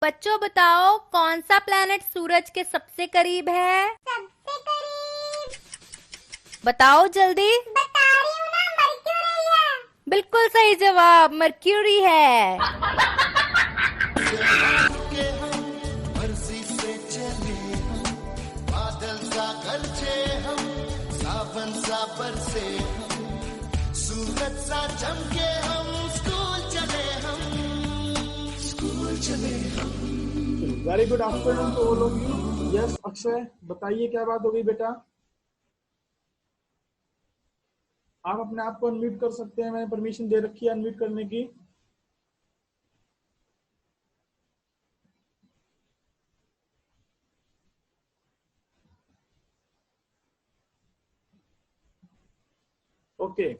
बच्चों बताओ कौन सा प्लैनेट सूरज के सबसे करीब है? सबसे करीब बताओ जल्दी। बता रही हूँ ना, मरक्यूरी है। बिल्कुल सही जवाब, मर्क्यूरी है। के हम मर्जी से चले हम, बादल सा गरजे हम, सावन सा बरसे हम, सूरज सा चमके हम, स्कूल चले हम, स्कूल चले हम। Very good afternoon to all of you. Yes Akshay, बताइए क्या बात हो गई बेटा? आप अपने आप को अनम्यूट कर सकते हैं, मैंने परमिशन दे रखी है अनम्यूट करने की। Okay,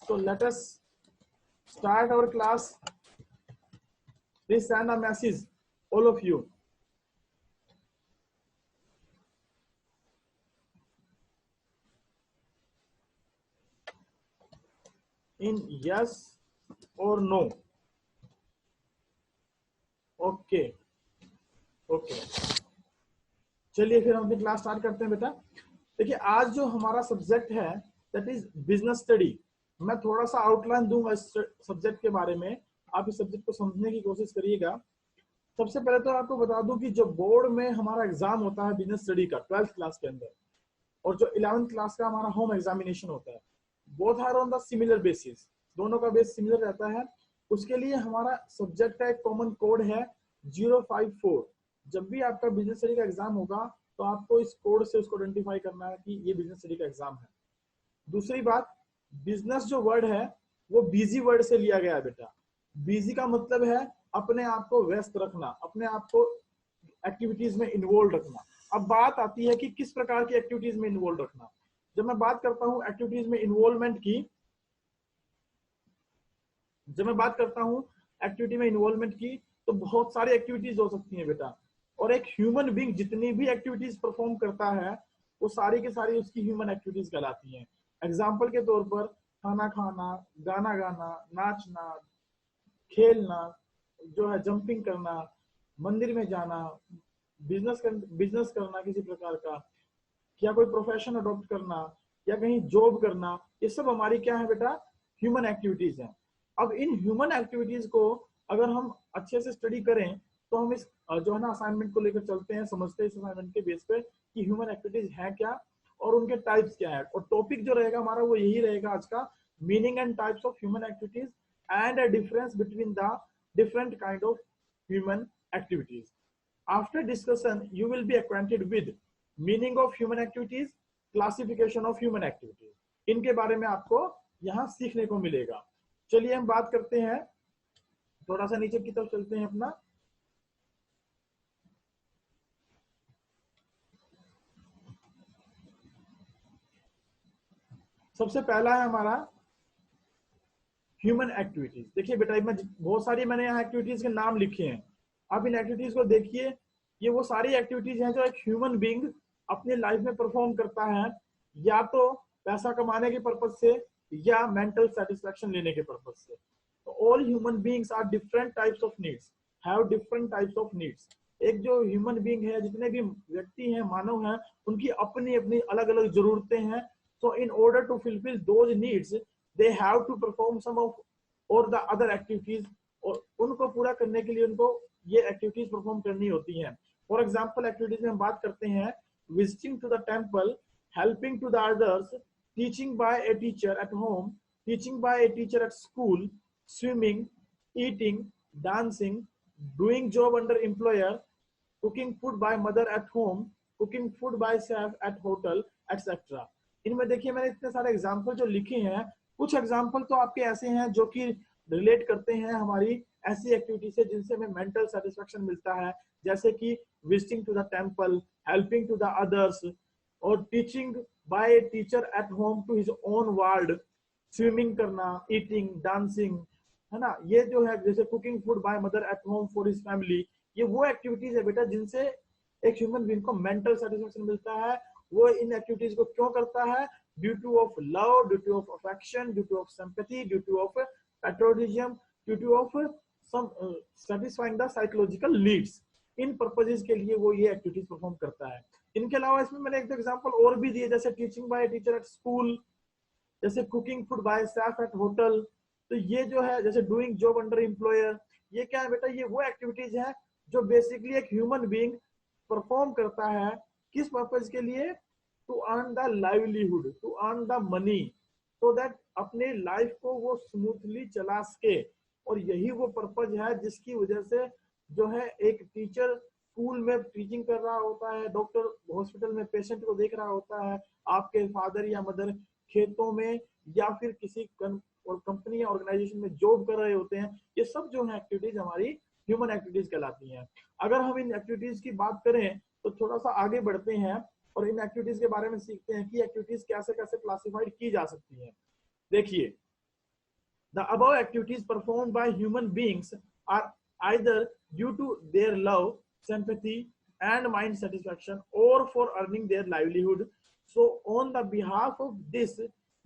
so let us start our class. Please send a message, all of you. In yes or no. Okay, okay. चलिए फिर हम अपनी क्लास स्टार्ट करते हैं बेटा। देखिए आज जो हमारा सब्जेक्ट है दैट इज बिजनेस स्टडी। मैं थोड़ा सा आउटलाइन दूंगा इस सब्जेक्ट के बारे में, आप इस सब्जेक्ट को समझने की कोशिश करिएगा। सबसे पहले तो आपको बता दूं कि जो बोर्ड में हमारा एग्जाम होता है बिजनेस स्टडी का 12th क्लास के अंदर, और जो 11th क्लास का हमारा होम एग्जामिनेशन होता है, both are on the similar basis, दोनों का बेस सिमिलर रहता है। उसके लिए हमारा सब्जेक्ट का एक कॉमन कोड है 054। जब भी आपका बिजनेस स्टडी का एग्जाम होगा तो आपको इस कोड से उसको आइडेंटिफाई करना है कि ये बिजनेस स्टडी का एग्जाम है। दूसरी बात, बिजनेस जो वर्ड है वो बिजी वर्ड से लिया गया है बेटा। बिजी का मतलब है अपने आप को व्यस्त रखना, अपने आप को एक्टिविटीज में इन्वॉल्व रखना। अब बात आती है कि किस प्रकार की एक्टिविटीज में इन्वॉल्व रखना। जब मैं बात करता हूं एक्टिविटीज में इन्वॉल्वमेंट की, जब मैं बात करता हूं एक्टिविटी में इन्वॉल्वमेंट की, तो बहुत सारी एक्टिविटीज हो सकती हैं बेटा। और एक ह्यूमन बीइंग जितनी भी एक्टिविटीज परफॉर्म करता है वो सारी की सारी उसकी ह्यूमन एक्टिविटीज कहलाती हैं। एग्जाम्पल के तौर पर खाना खाना, गाना गाना, नाचना, खेलना, जो है जंपिंग करना, मंदिर में जाना, बिजनेस करना किसी प्रकार का, या कोई प्रोफेशन अडॉप्ट करना, या कहीं जॉब करना, ये सब हमारी क्या है बेटा? ह्यूमन एक्टिविटीज हैं। अब इन ह्यूमन एक्टिविटीज को अगर हम अच्छे से स्टडी करें तो हम इस जो है ना असाइनमेंट को लेकर चलते हैं, समझते हैं इस असाइनमेंट के बेस पे कि ह्यूमन एक्टिविटीज है क्या और उनके टाइप्स क्या है। और टॉपिक जो रहेगा हमारा वो यही रहेगा आज का, meaning and types of human activities and a difference between the different kind of human activities. After discussion, you will be acquainted with meaning of human activities, classification of human activities. इनके बारे में आपको यहाँ सीखने को मिलेगा। चलिए हम बात करते हैं, थोड़ा सा नीचे की तरफ चलते हैं अपना। सबसे पहला है हमारा ह्यूमन एक्टिविटीज। देखिए बेटा, मैं बहुत सारी मैंने यहाँ एक्टिविटीज के नाम लिखे हैं। आप इन एक्टिविटीज को देखिए, ये वो सारी एक्टिविटीज हैं जो एक ह्यूमन बीइंग अपनी लाइफ में परफॉर्म करता है, या तो पैसा कमाने के पर्पज से या मेंटल सेटिस्फेक्शन लेने के पर्पज से। तो all human beings are different types of needs, have different types of needs. एक जो ह्यूमन बीइंग है, जितने भी व्यक्ति हैं, मानव हैं, उनकी अपनी अपनी अलग अलग जरूरतें हैं। So in order to fulfil those needs they have to perform some of or the other activities, और उनको पूरा करने के लिए उनको ये एक्टिविटीज परफॉर्म करनी होती हैं। फॉर एग्जाम्पल एक्टिविटीज में हम बात करते हैं visiting to the temple, helping to the others, teaching by a teacher at home, teaching by a teacher at school, swimming, eating, dancing, doing job under employer, cooking food by mother at home, cooking food by chef at hotel, etcetera. इनमें देखिए मैंने इतने सारे example जो लिखे हैं, कुछ example तो आपके ऐसे हैं जो कि रिलेट करते हैं हमारी ऐसी एक्टिविटी से जिनसे हमें मेंटल सेटिस्फेक्शन मिलता है, जैसे कि visiting to the temple, helping to the others, और teaching by a teacher at home to his own world, swimming करना, ईटिंग, डांसिंग, है ना। ये जो है जैसे cooking food by mother at home for his family, ये वो एक्टिविटीज है बेटा जिनसे एक ह्यूमन बीइंग को मेंटल सेटिस्फेक्शन मिलता है। वो इन एक्टिविटीज को क्यों करता है? Due to of love, due to of affection, due to of sympathy, due to of patriotism, due to of satisfying the psychological needs। In purposes के लिए वो ये एक्टिविटीज परफॉर्म करता है। इनके अलावा इसमें मैंने एक एग्जांपल और भी दिए, जैसे teaching by teacher at school, जैसे cooking food by staff at hotel. तो ये जो है जैसे डूइंग जॉब अंडर एम्प्लॉयर, ये क्या है बेटा, ये वो एक्टिविटीज है जो बेसिकली एक ह्यूमन बीइंग परफॉर्म करता है। किस पर्पज के लिए? To earn the livelihood, to earn the money, so that अपने लाइफ को वो स्मूथली चला सके। और यही वो पर्पज है जिसकी वजह से जो है एक टीचर स्कूल में टीचिंग कर रहा होता है, डॉक्टर हॉस्पिटल में पेशेंट को देख रहा होता है, आपके फादर या मदर खेतों में या फिर किसी और कंपनी या ऑर्गेनाइजेशन में जॉब कर रहे होते हैं। ये सब जो है एक्टिविटीज हमारी ह्यूमन एक्टिविटीज कहलाती हैं। अगर हम इन एक्टिविटीज की बात करें तो थोड़ा सा आगे बढ़ते हैं और इन एक्टिविटीज के बारे में सीखते हैं कि एक्टिविटीज कैसे कैसे क्लासिफाइड की जा सकती हैं। देखिए, the above activities performed by human beings are either due to their love, sympathy and mind satisfaction or for earning their livelihood. So on the behalf of this,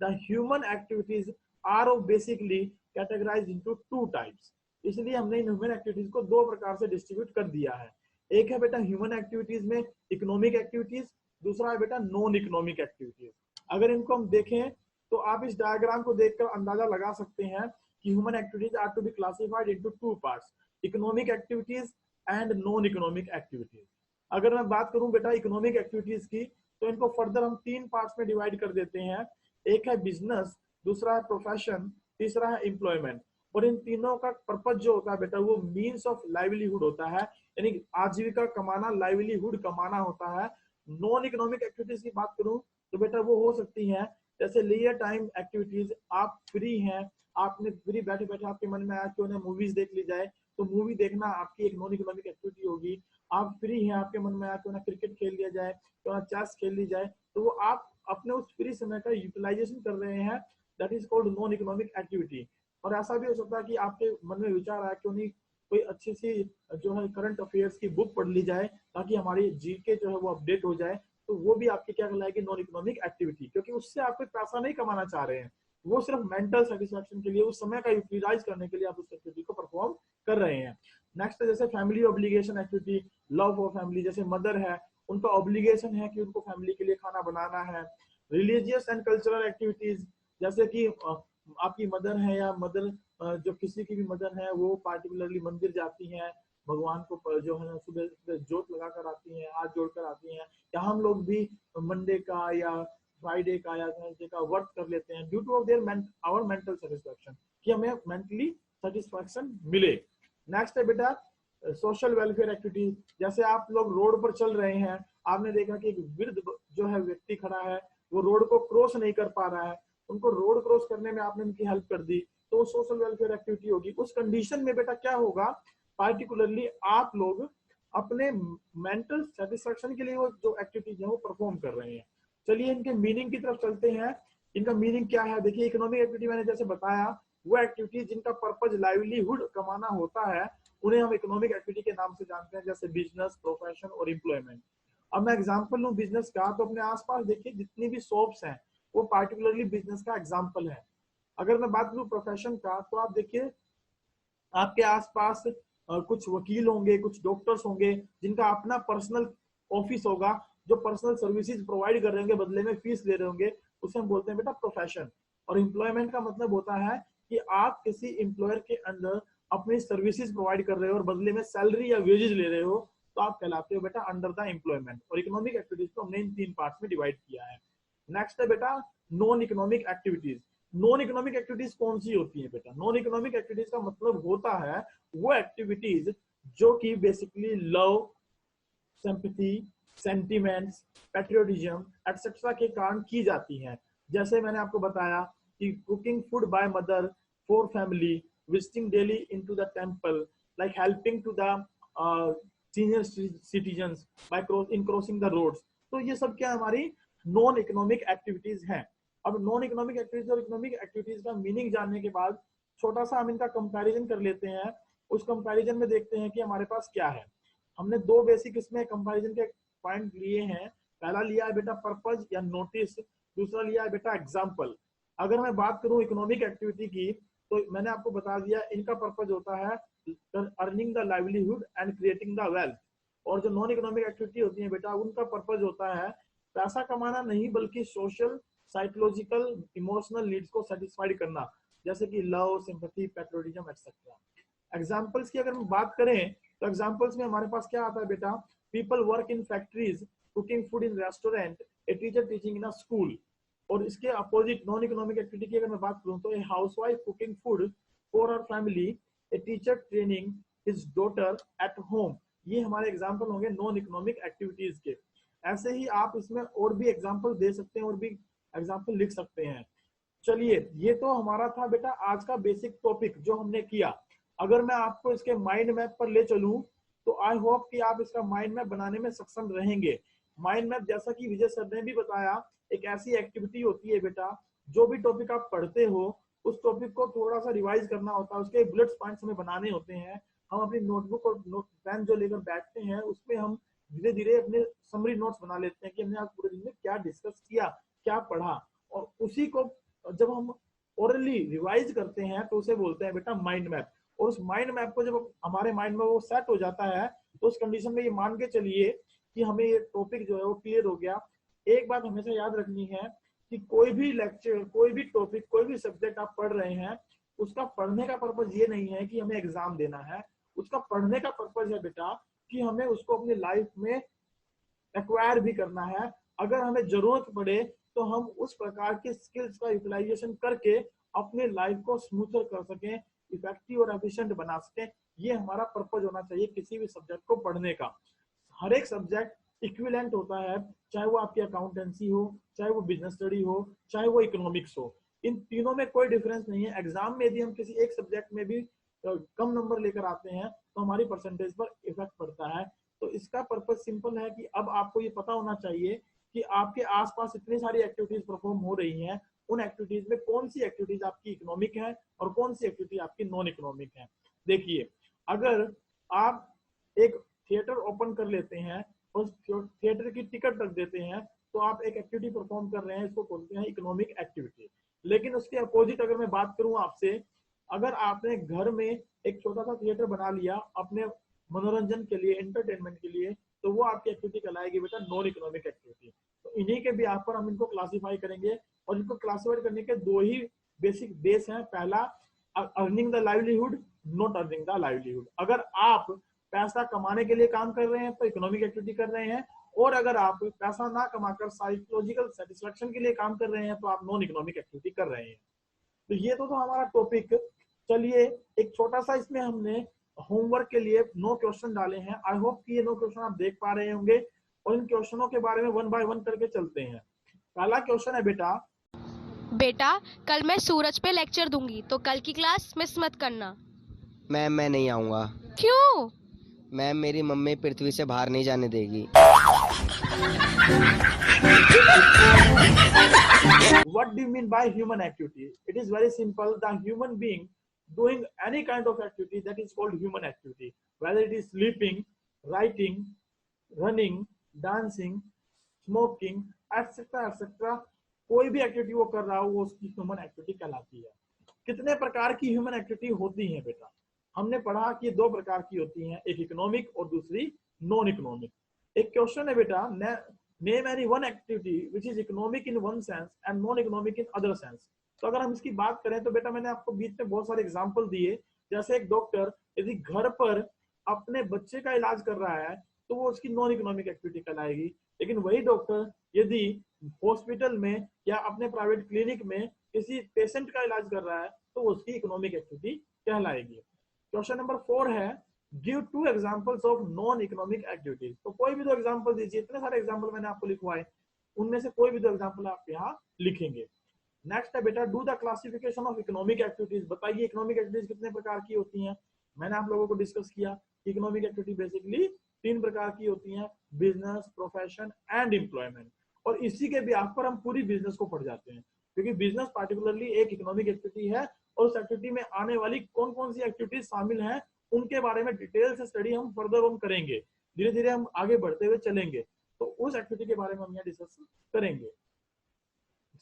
the human activities are basically categorized into two types। इसलिए हमने in human activities को दो प्रकार से distribute कर दिया है। एक है बेटा ह्यूमन एक्टिविटीज में इकोनॉमिक एक्टिविटीज, दूसरा है बेटा नॉन इकोनॉमिक एक्टिविटीज। अगर इनको हम देखें तो आप इस डायग्राम को देखकर अंदाजा लगा सकते हैं कि human activities are to be classified into two parts, economic activities and non economic activities. अगर मैं बात करूं बेटा इकोनॉमिक एक्टिविटीज की, तो इनको फर्दर हम तीन पार्ट्स में डिवाइड कर देते हैं। एक है बिजनेस, दूसरा है प्रोफेशन, तीसरा है एम्प्लॉयमेंट। और इन तीनों का पर्पज जो होता है बेटा वो मीन्स ऑफ लाइवलीहुड होता है, यानी आजीविका कमाना, लाइवलीहुड कमाना होता है। नॉन इकोनॉमिक एक्टिविटीज की बात करूं तो बेटा वो हो सकती है जैसे लेजर टाइम एक्टिविटीज। आप फ्री हैं, आपने फ्री बैठे बैठे आपके मन में आया क्यों ना मूवीज देख ली जाए, तो मूवी देखना आपकी एक नॉन इकोनॉमिक एक्टिविटी होगी। आप फ्री हैं, आपके मन में आया क्यों ना क्रिकेट खेल लिया जाए, क्यों ना चेस खेल ली जाए, तो वो आप अपने उस फ्री समय का यूटिलाइजेशन कर रहे हैं, that is called non economic activity. और ऐसा भी हो सकता है कि आपके मन में विचार आया क्यों नहीं कोई अच्छी सी जो है करंट अफेयर्स की बुक पढ़ ली जाए ताकि हमारी जीके जो है वो अपडेट हो जाए, तो वो भी आपकी क्या कहलाएगी, नॉन इकोनॉमिक एक्टिविटी। क्योंकि उससे आप कोई पैसा नहीं कमाना चाह रहे हैं, वो सिर्फ मेंटल सेटिस्फेक्शन के लिए, उस समय का यूटिलाइज करने के लिए आप उस एक्टिविटी को परफॉर्म कर रहे हैं। नेक्स्ट जैसे family obligation activity, love for family, जैसे मदर है उनका ऑब्लिगेशन है कि उनको फैमिली के लिए खाना बनाना है। रिलीजियस एंड कल्चरल एक्टिविटीज, जैसे कि आपकी मदर है या मदर जो किसी की भी मदर है वो पार्टिकुलरली मंदिर जाती हैं, भगवान को जो है सुबह जोत लगाकर आती हैं, हाथ जोड़कर आती हैं। या हम लोग भी मंडे का या फ्राइडे का या थर्सडे का वर्क कर लेते हैं due to their our mental satisfaction, कि हमें मेंटली सेटिस्फेक्शन मिले। नेक्स्ट है बेटा सोशल वेलफेयर एक्टिविटी, जैसे आप लोग रोड पर चल रहे हैं, आपने देखा कि एक वृद्ध जो है व्यक्ति खड़ा है, वो रोड को क्रॉस नहीं कर पा रहा है, उनको रोड क्रॉस करने में आपने उनकी हेल्प कर दी, तो सोशल वेलफेयर एक्टिविटी होगी। उस कंडीशन में बेटा क्या होगा, पार्टिकुलरली आप लोग अपने मेंटल सेटिस्फेक्शन के लिए वो जो एक्टिविटीज है वो परफॉर्म कर रहे हैं। चलिए इनके मीनिंग की तरफ चलते हैं। इनका मीनिंग क्या है, देखिए इकोनॉमिक एक्टिविटी मैंने जैसे बताया, वो एक्टिविटी जिनका पर्पज लाइवलीहुड कमाना होता है उन्हें हम इकोनॉमिक एक्टिविटी के नाम से जानते हैं, जैसे बिजनेस, प्रोफेशन और एम्प्लॉयमेंट। अब मैं एग्जांपल लूं बिजनेस का, तो अपने आसपास देखिए जितनी भी शॉप्स हैं वो पार्टिकुलरली बिजनेस का एग्जांपल है। अगर मैं बात करूं प्रोफेशन का, तो आप देखिए आपके आसपास कुछ वकील होंगे, कुछ डॉक्टर्स होंगे जिनका अपना पर्सनल ऑफिस होगा, जो पर्सनल सर्विसेज प्रोवाइड कर रहे होंगे, बदले में फीस ले रहे होंगे, उसे हम बोलते हैं बेटा प्रोफेशन। और एम्प्लॉयमेंट का मतलब होता है कि आप किसी एम्प्लॉयर के अंदर अपनी सर्विसेज प्रोवाइड कर रहे हो और बदले में सैलरी या वेजेस ले रहे हो, तो आप कहलाते हो बेटा अंडर द एम्प्लॉयमेंट। और इकोनॉमिक एक्टिविटीज को हमने इन तीन पार्ट्स में डिवाइड किया है। नेक्स्ट है बेटा non economic activities. Non economic activities कौन सी होती है बेटा? नॉन इकोनॉमिक एक्टिविटीज का मतलब होता है वो एक्टिविटीज जो कि basically love, sympathy, sentiments, patriotism etcetera के कारण की जाती हैं। जैसे मैंने आपको बताया कि cooking food by mother for family, visiting daily into the temple, like helping to the senior citizens by crossing the roads. तो ये सब क्या हमारी नॉन इकोनॉमिक एक्टिविटीज हैं। अब नॉन इकोनॉमिक एक्टिविटीज और इकोनॉमिक एक्टिविटीज का मीनिंग जानने के बाद छोटा सा हम इनका कंपैरिजन कर लेते हैं। उस कंपैरिजन में देखते हैं कि हमारे पास क्या है। हमने दो बेसिक इसमें कंपैरिजन के पॉइंट लिए हैं। पहला लिया है बेटा पर्पज या नोटिस, दूसरा लिया है बेटा एग्जाम्पल। अगर मैं बात करूं इकोनॉमिक एक्टिविटी की, तो मैंने आपको बता दिया इनका पर्पज होता है earning the livelihood and creating the wealth. और जो नॉन इकोनॉमिक एक्टिविटी होती है बेटा, उनका पर्पज होता है पैसा कमाना नहीं, बल्कि सोशल, साइकोलॉजिकल, इमोशनल नीड्स को सेटिस्फाइड करना, जैसे कि love, sympathy, patriotism etcetera. Examples की अगर हम बात करें तो एग्जांपल्स में हमारे पास क्या आता है बेटा, people work in factories, cooking food in restaurant, a teacher teaching in a school. और इसके अपोजिट नॉन इकोनॉमिक एक्टिविटी की अगर मैं बात करूं तो a housewife cooking food for our family, a teacher training his daughter at home. ये हमारे एग्जांपल होंगे नॉन इकोनॉमिक एक्टिविटीज के। ऐसे ही आप इसमें और भी एग्जांपल दे सकते हैं और भी एग्जांपल लिख सकते हैं। चलिए, ये तो हमारा था बेटा आज का बेसिक टॉपिक जो हमने किया। अगर मैं आपको इसके माइंड मैप पर ले चलूं तो आई होप कि आप इसका माइंड मैप बनाने में सक्षम रहेंगे। माइंड मैप, जैसा कि विजय सर ने भी बताया, एक ऐसी एक्टिविटी होती है बेटा, जो भी टॉपिक आप पढ़ते हो उस टॉपिक को थोड़ा सा रिवाइज करना होता है, उसके बुलेट्स पॉइंट्स हमें बनाने होते हैं। हम अपनी नोटबुक और पेन जो लेकर बैठते हैं उसमें हम धीरे धीरे अपने समरी नोट्स बना लेते हैं कि हमने आज पूरे दिन में क्या डिस्कस किया, क्या पढ़ा, और उसी को जब हम ओरली रिवाइज करते हैं तो उसे बोलते हैं बेटा माइंड मैप। और उस माइंड मैप को जब हमारे माइंड में वो सेट हो जाता है तो उस कंडीशन में ये मान के चलिए कि हमें ये टॉपिक जो है वो क्लियर हो गया। एक बात हमेशा याद रखनी है कि कोई भी लेक्चर, कोई भी टॉपिक, कोई भी सब्जेक्ट आप पढ़ रहे हैं, उसका पढ़ने का पर्पज ये नहीं है कि हमें एग्जाम देना है। उसका पढ़ने का पर्पज है बेटा कि हमें उसको अपनी लाइफ में एक्वायर भी करना है। अगर हमें जरूरत पड़े तो हम उस प्रकार के स्किल्स का यूटिलाइजेशन करके अपने लाइफ को स्मूथर कर सकें, इफेक्टिव और एफिशिएंट बना सकें। ये हमारा पर्पज होना चाहिए किसी भी सब्जेक्ट को पढ़ने का। हर एक सब्जेक्ट इक्विवेलेंट होता है, चाहे वो आपकी अकाउंटेंसी हो, चाहे वो बिजनेस स्टडी हो, चाहे वो इकोनॉमिक्स हो। इन तीनों में कोई डिफरेंस नहीं है। एग्जाम में यदि हम किसी एक सब्जेक्ट में भी कम नंबर लेकर आते हैं तो हमारी परसेंटेज पर इफेक्ट पड़ता है। तो इसका पर्पज सिंपल है कि अब आपको ये पता होना चाहिए कि आपके आसपास इतनी सारी एक्टिविटीज परफॉर्म हो रही हैं, उन एक्टिविटीज में कौन सी एक्टिविटीज आपकी इकोनॉमिक है और कौन सी एक्टिविटी आपकी नॉन इकोनॉमिक है। देखिए, अगर आप एक थिएटर ओपन कर लेते हैं और थिएटर की टिकट रख देते हैं तो आप एक एक्टिविटी परफॉर्म कर रहे हैं, इसको बोलते हैं इकोनॉमिक एक्टिविटी। लेकिन उसके अपोजिट अगर मैं बात करूं आपसे, अगर आपने घर में एक छोटा सा थिएटर बना लिया अपने मनोरंजन के लिए, एंटरटेनमेंट के लिए, तो वो आपकी एक्टिविटी कहलाएगी बेटा नॉन इकोनॉमिक एक्टिविटी। तो इन्हीं के बिहाफ पर हम इनको क्लासिफाई करेंगे और इनको क्लासिफाई करने के दो ही बेसिक बेस हैं। पहला, earning the livelihood, not earning the livelihood. अगर आप पैसा कमाने के लिए काम कर रहे हैं तो इकोनॉमिक एक्टिविटी कर रहे हैं, और अगर आप पैसा ना कमाकर साइकोलॉजिकल सेटिस्फेक्शन के लिए काम कर रहे हैं तो आप नॉन इकोनॉमिक एक्टिविटी कर रहे हैं। तो ये तो हमारा टॉपिक। चलिए, एक छोटा सा इसमें हमने होमवर्क के लिए 9 क्वेश्चन डाले हैं। आई होप कि ये 9 क्वेश्चन आप देख पा रहे होंगे और इन क्वेश्चनों के बारे में 1 बाय 1 करके चलते हैं। पहला क्वेश्चन है बेटा, कल मैं सूरज पे लेक्चर दूंगी तो कल की क्लास मिस मत करना। मैम मैं नहीं आऊँगा। क्यों? मैम मेरी मम्मी पृथ्वी से बाहर नहीं जाने देगी। What do you mean by human activity? It is very simple. The human being doing any kind of activity, that is called human activity. Whether it is sleeping, writing, running, dancing, smoking, etc. etc. कोई भी activity वो कर रहा हो वो उसकी human activity कहलाती है। कितने प्रकार की ह्यूमन एक्टिविटी होती है बेटा? हमने पढ़ा कि 2 प्रकार की होती हैं, एक इकोनॉमिक और दूसरी नॉन इकोनॉमिक। एक क्वेश्चन है बेटा, name any one activity which is economic in one sense and non economic in other sense. तो अगर हम इसकी बात करें तो बेटा मैंने आपको बीच में बहुत सारे एग्जांपल दिए। जैसे एक डॉक्टर यदि घर पर अपने बच्चे का इलाज कर रहा है तो वो उसकी नॉन इकोनॉमिक एक्टिविटी कहलाएगी। लेकिन वही डॉक्टर यदि हॉस्पिटल में या अपने प्राइवेट क्लिनिक में किसी पेशेंट का इलाज कर रहा है तो वो उसकी इकोनॉमिक एक्टिविटी कहलाएगी। क्वेश्चन नंबर 4 है, give 2 examples of non economic activities. तो कोई भी 2 एग्जांपल दीजिए। इतने सारे एग्जांपल मैंने आपको लिखवाए, उनमें से कोई भी 2 एग्जांपल आप यहाँ लिखेंगे। नेक्स्ट है बेटा, do the classification of economic activities. बताइए इकोनॉमिक एक्टिविटीज कितने प्रकार की होती हैं। मैंने आप लोगों को डिस्कस किया, इकोनॉमिक एक्टिविटी बेसिकली 3 प्रकार की होती हैं, बिजनेस, प्रोफेशन एंड एम्प्लॉयमेंट। और इसी के बिहाफ पर हम पूरी बिजनेस को पढ़ जाते हैं, क्योंकि बिजनेस पार्टिकुलरली एक इकोनॉमिक एक्टिविटी है और उस एक्टिविटी में आने वाली कौन कौन सी एक्टिविटीज शामिल हैं उनके बारे में डिटेल से स्टडी हम फर्दर ऑन करेंगे। धीरे धीरे हम आगे बढ़ते हुए चलेंगे तो उस एक्टिविटी के बारे में हम यहाँ डिस्कस करेंगे।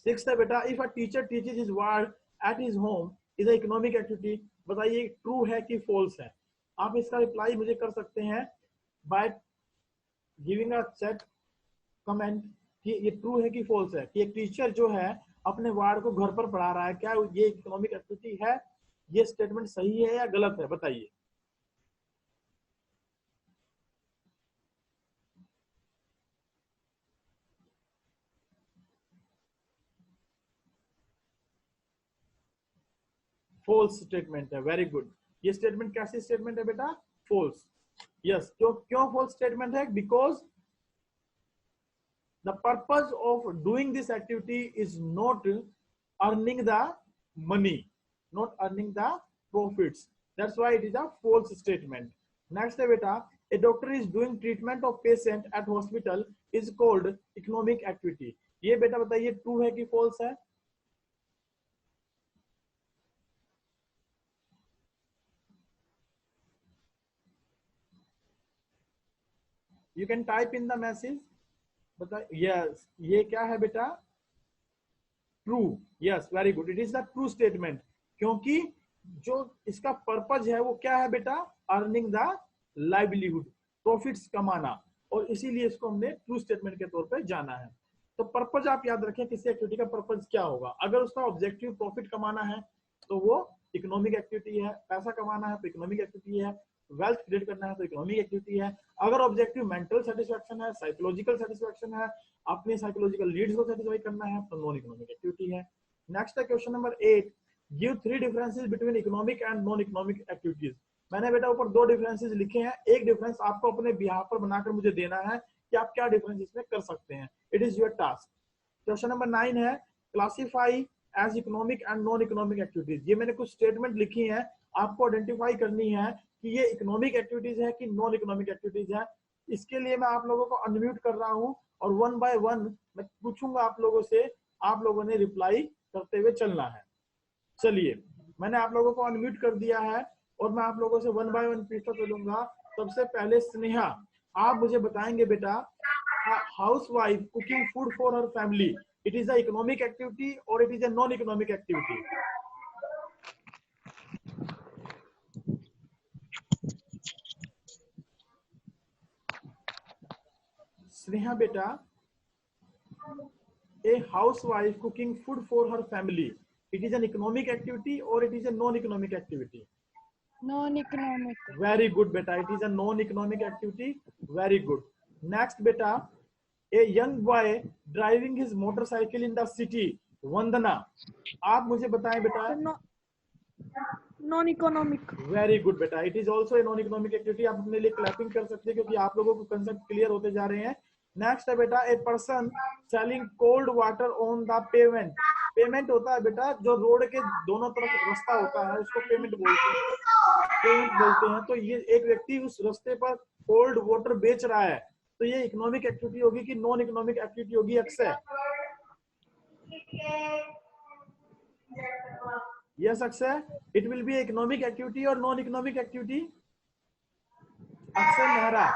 6 है बेटा, if a teacher teaches his word at his home is a economic activity. बताइए ट्रू है कि फॉल्स है। आप इसका रिप्लाई मुझे कर सकते हैं by giving a check comment कि ये ट्रू है कि फॉल्स है, कि एक टीचर जो है अपने वार्ड को घर पर पढ़ा रहा है, क्या ये इकोनॉमिक एक्टिविटी है, ये स्टेटमेंट सही है या गलत है, बताइए। फॉल्स स्टेटमेंट है, वेरी गुड। ये स्टेटमेंट कैसी स्टेटमेंट है बेटा? फॉल्स। यस, क्यों क्यों फॉल्स स्टेटमेंट है? Because the purpose of doing this activity is not earning the money, not earning the profits. That's why it is a false statement. Next है बेटा, a doctor is doing treatment of patient at hospital is called economic activity. ये बेटा बताइए true है कि false है? You can type in the message. बता, yes, ये क्या है बेटा? True. Yes, very good, it is the true statement, क्योंकि जो इसका पर्पज है वो क्या है बेटा? अर्निंग द लाइवलीहुड, प्रॉफिट्स कमाना, और इसीलिए इसको हमने ट्रू स्टेटमेंट के तौर पे जाना है। तो पर्पज आप याद रखें, किसी एक्टिविटी का पर्पज क्या होगा। अगर उसका ऑब्जेक्टिव प्रॉफिट कमाना है तो वो इकोनॉमिक एक्टिविटी है, पैसा कमाना है तो इकोनॉमिक एक्टिविटी है, वेल्थ क्रिएट करना है तो इकोनॉमिक एक्टिविटी है। अगर ऑब्जेक्टिव मेंटल सेटिस्फेक्शन है, साइकोलॉजिकल सेटिस्फेक्शन है, अपने साइकोलॉजिकल नीड्स को सेटिस्फाई करना है तो नॉन इकोनॉमिक एक्टिविटी है। नेक्स्ट है question number 8, give 3 differences between economic and non economic activities. मैंने बेटा ऊपर 2 डिफरेंसेस लिखे हैं, एक डिफरेंस आपको अपने बिहार पर बनाकर मुझे देना है कि आप क्या डिफरेंस इसमें कर सकते हैं। It is your task. Question number 9 है, classify as economic and non economic activities. ये मैंने कुछ स्टेटमेंट लिखी है, आपको आइडेंटिफाई करनी है कि ये इकोनॉमिक एक्टिविटीज है कि नॉन इकोनॉमिक एक्टिविटीज है। इसके लिए मैं आप लोगों को अनम्यूट कर रहा हूं और 1 बाय 1 मैं पूछूंगा आप लोगों से, आप लोगों ने रिप्लाई करते हुए चलना है। चलिए, मैंने आप लोगों को अनम्यूट कर दिया है और मैं आप लोगों से 1 बाय 1 पूछता चलूंगा। सबसे पहले स्नेहा, आप मुझे बताएंगे बेटा, housewife cooking food for her family, it is a economic activity or it is a non economic activity? Sneha बेटा, a housewife cooking food for her family, it is an economic activity or it is a non economic activity? Non economic. Very good beta, it is a non economic activity. Very good. Next beta, a young boy driving his motorcycle in the city, वंदना, आप मुझे बताएं बेटा। Non economic. Very good बेटा, it is also a non economic activity. आप अपने लिए clapping कर सकते हैं क्योंकि आप लोगों को कंसेप्ट क्लियर होते जा रहे हैं। नेक्स्ट है बेटा, a person selling cold water on the payment. Payment होता है बेटा जो रोड के दोनों तरफ रास्ता होता है, उसको पेमेंट बोलते हैं, पेमेंट बोलते हैं। तो ये एक व्यक्ति उस रास्ते पर कोल्ड वाटर बेच रहा है, तो ये इकोनॉमिक एक्टिविटी होगी कि नॉन इकोनॉमिक एक्टिविटी होगी? Akshay, yes Akshay, it will be economic activity or non economic activity? Akshay Mehra,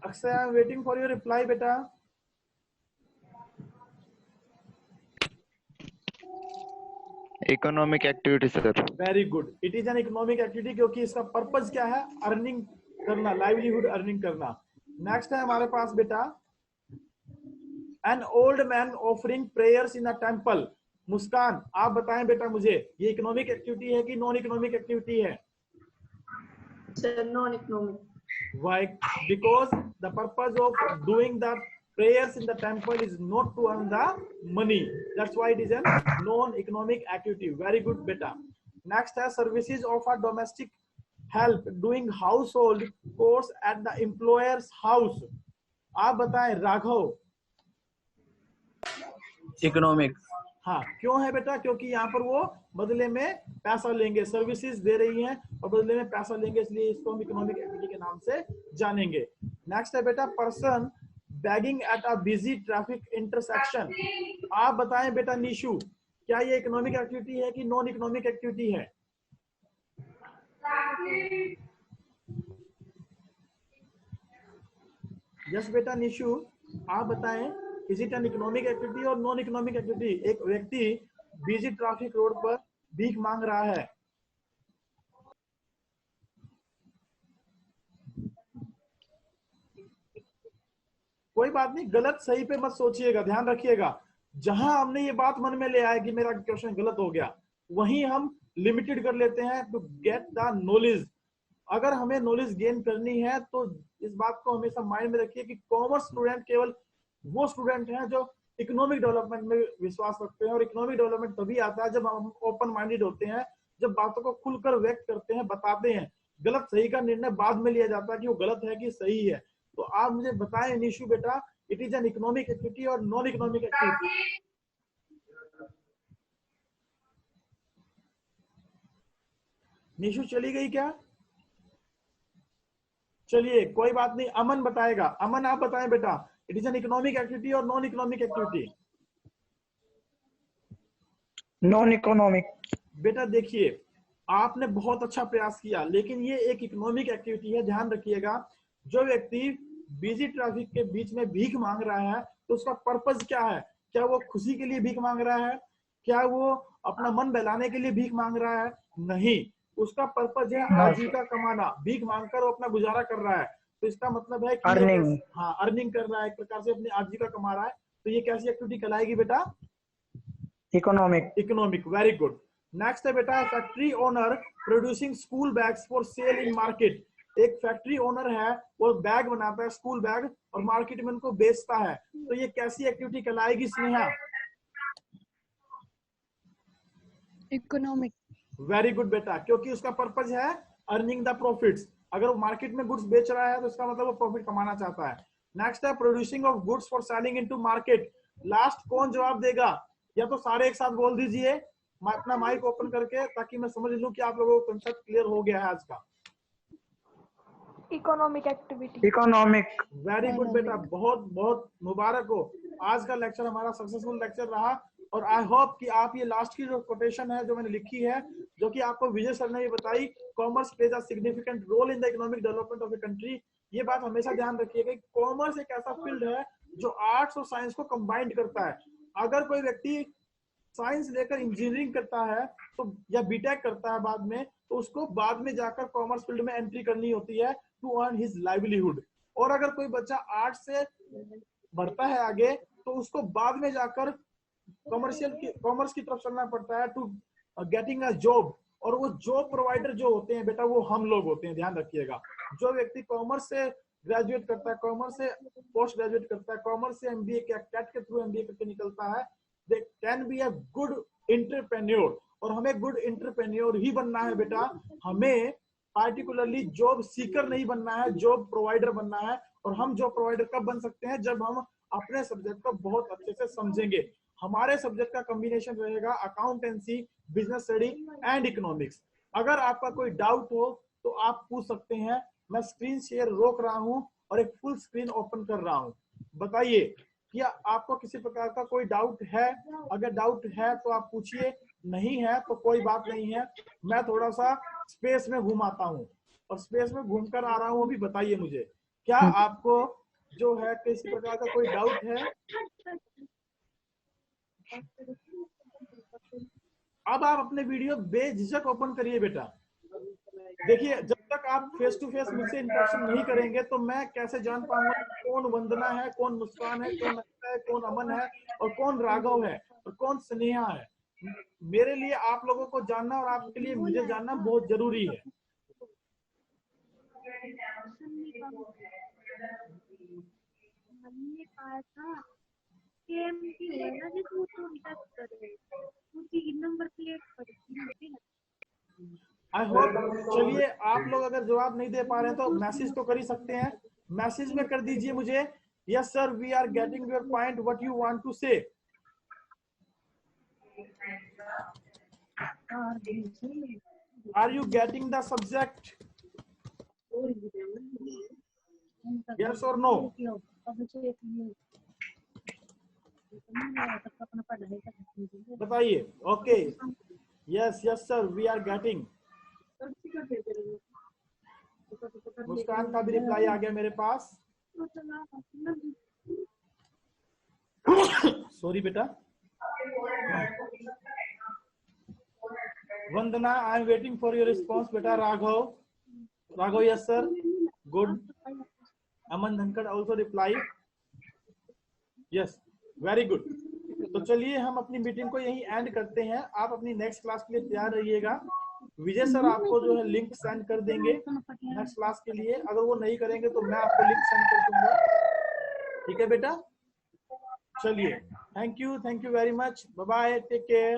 Akshay, I am waiting for your reply बेटा। Economic activity sir. Very good, it is an economic activity क्योंकि इसका purpose क्या है? Earning करना, livelihood earning करना। Next है हमारे पास बेटा, an old man offering prayers in a temple. Muskan, आप बताएं बेटा मुझे, ये इकोनॉमिक एक्टिविटी है कि नॉन इकोनॉमिक एक्टिविटी है? Non economic. Why? Because the purpose of doing the prayers in the temple is not to earn the money. That's why it is a non-economic activity. Very good, beta. Next है services of a domestic help doing household chores at the employer's house. आप बताएं Raghav. Economic. हाँ, क्यों है बेटा? क्योंकि यहाँ पर वो बदले में पैसा लेंगे, सर्विसेज दे रही हैं और बदले में पैसा लेंगे, इसलिए इसको हम इकोनॉमिक एक्टिविटी के नाम से जानेंगे। नेक्स्ट है बेटा, person bagging at a busy traffic intersection. आप बताएं बेटा निशु, क्या ये इकोनॉमिक एक्टिविटी है कि नॉन इकोनॉमिक एक्टिविटी है? यस बेटा निशु, आप बताएं is it N economic activity or non economic activity? एक व्यक्ति बिजी ट्रैफिक रोड पर भीख मांग रहा है, कोई बात नहीं, गलत सही पे मत सोचिएगा, ध्यान रखिएगा। जहां हमने ये बात मन में ले आया कि मेरा क्वेश्चन गलत हो गया, वहीं हम लिमिटेड कर लेते हैं टू गेट द नॉलेज। अगर हमें नॉलेज गेन करनी है तो इस बात को हमेशा माइंड में रखिए कि कॉमर्स स्टूडेंट केवल वो स्टूडेंट हैं जो इकोनॉमिक डेवलपमेंट में विश्वास रखते हैं, और इकोनॉमिक डेवलपमेंट तभी आता है जब हम ओपन माइंडेड होते हैं, जब बातों को खुलकर व्यक्त करते हैं, बताते हैं। गलत सही का निर्णय बाद में लिया जाता है कि वो गलत है कि सही है। तो आप मुझे बताएं निशु बेटा, it is an economic activity or non economic activity? Nishu चली गई क्या? चलिए कोई बात नहीं, अमन बताएगा। अमन आप बताएं बेटा, it is an economic activity or non economic activity? Non economic. बेटा देखिए, आपने बहुत अच्छा प्रयास किया, लेकिन ये एक इकोनॉमिक एक्टिविटी है, ध्यान रखिएगा। जो व्यक्ति बिजी ट्रैफिक के बीच में भीख मांग रहा है तो उसका पर्पस क्या है? क्या वो खुशी के लिए भीख मांग रहा है? क्या वो अपना मन बहलाने के लिए भीख मांग रहा है? नहीं, उसका पर्पस है आजीविका कमाना। भीख मांगकर वो अपना गुजारा कर रहा है, तो इसका मतलब है कि अर्निंग। हाँ, अर्निंग कर रहा है, एक प्रकार से अपनी आजीविका कमा रहा है। तो ये कैसी एक्टिविटी कहलाएगी बेटा? Economic. Economic, very good. Next है बेटा, factory owner producing school bags for sale in market. एक फैक्ट्री ओनर है, वो बैग बनाता है, स्कूल बैग, और मार्केट में उनको बेचता है। तो ये कैसी एक्टिविटी कहलाएगी स्नेहा? इकोनॉमिक। वेरी गुड बेटा, क्योंकि उसका पर्पस है अर्निंग द प्रॉफिट्स। अगर वो मार्केट में गुड्स बेच रहा है तो इसका मतलब वो प्रॉफिट कमाना चाहता है। नेक्स्ट है producing of goods for selling into market. Last कौन जवाब देगा? या तो सारे एक साथ बोल दीजिए, मैं अपना माइक ओपन करके, ताकि मैं समझ लूं कि आप लोगों को कंसेप्ट क्लियर हो गया है आज का। Economic activity. Economic. Very good बेटा, बहुत बहुत मुबारक हो। आज का लेक्चर हमारा सक्सेसफुल लेक्चर रहा, और आई होप कि आप ये लास्ट की जो कोटेशन है जो मैंने लिखी है, जो कि आपको विजय सर ने ये बताई, commerce plays a significant role in the economic development of a country. ये बात हमेशा ध्यान रखिएगा कि कॉमर्स एक ऐसा फील्ड है जो आर्ट्स और साइंस को कंबाइंड करता है। अगर कोई व्यक्ति साइंस लेकर इंजीनियरिंग करता है तो, या बीटेक करता है बाद में, तो उसको बाद में जाकर कॉमर्स फील्ड में एंट्री करनी होती है टू अर्न हिज लाइवलीहुड। और अगर कोई बच्चा आर्ट से बढ़ता है आगे, तो उसको बाद में जाकर कॉमर्स की तरफ चलना पड़ता है टू गेटिंग अ जॉब। और वो जॉब प्रोवाइडर जो होते हैं बेटा, वो हम लोग होते हैं, ध्यान रखिएगा। जो व्यक्ति कॉमर्स से ग्रेजुएट करता है, कॉमर्स से पोस्ट ग्रेजुएट करता है, कॉमर्स से एमबीए कैट के थ्रू एमबीए करके निकलता है, they can be a good entrepreneur. और हमें गुड एंटरप्रेन्योर ही बनना है बेटा, हमें पार्टिकुलरली जॉब सीकर नहीं बनना है, जॉब प्रोवाइडर बनना है। और हम जॉब प्रोवाइडर कब बन सकते हैं? जब हम अपने सब्जेक्ट को बहुत अच्छे से समझेंगे। हमारे सब्जेक्ट का कॉम्बिनेशन रहेगा accountancy, business study and economics. अगर आपका कोई डाउट हो तो आप पूछ सकते हैं। मैं स्क्रीन शेयर रोक रहा हूं और एक फुल स्क्रीन ओपन कर रहा हूं। बताइए, क्या आपको किसी प्रकार का कोई डाउट है? अगर डाउट है तो आप पूछिए, नहीं है तो कोई बात नहीं है। मैं थोड़ा सा स्पेस में घूम आता हूँ, और स्पेस में घूम कर आ रहा हूँ अभी। बताइए मुझे, क्या आपको जो है किसी प्रकार का कोई डाउट है? अब आप अपने वीडियो बेझिझक ओपन करिए बेटा। देखिए, जब तक आप फेस टू फेस मुझसे इंटरेक्शन नहीं करेंगे तो मैं कैसे जान पाऊंगा कौन वंदना है, कौन मुस्कान है, कौन नक्शा है, कौन अमन है, और कौन राघव है, और कौन स्नेहा है। मेरे लिए आप लोगों को जानना और आपके लिए मुझे जानना बहुत जरूरी है। I hope. चलिए, आप लोग अगर जवाब नहीं दे पा रहे हैं तो मैसेज तो कर ही सकते हैं। मैसेज में कर दीजिए मुझे, yes sir we are getting your point, what you want to say. Are you getting the subject? Yes or no? बताइए। Okay, yes yes sir we are getting. Muskan का भी रिप्लाई आ गया मेरे पास। सॉरी बेटा। Vandana, I am waiting for your response बेटा। Raghav yes sir, good. Aman Dhankhar also reply yes, very good. तो चलिए हम अपनी मीटिंग को यहीं एंड करते हैं। आप अपनी नेक्स्ट क्लास के लिए तैयार रहिएगा। विजय सर आपको जो है लिंक सेंड कर देंगे नेक्स्ट क्लास के लिए। अगर वो नहीं करेंगे तो मैं आपको लिंक सेंड कर दूंगा, ठीक है बेटा। चलिए, thank you very much, bye bye, take care.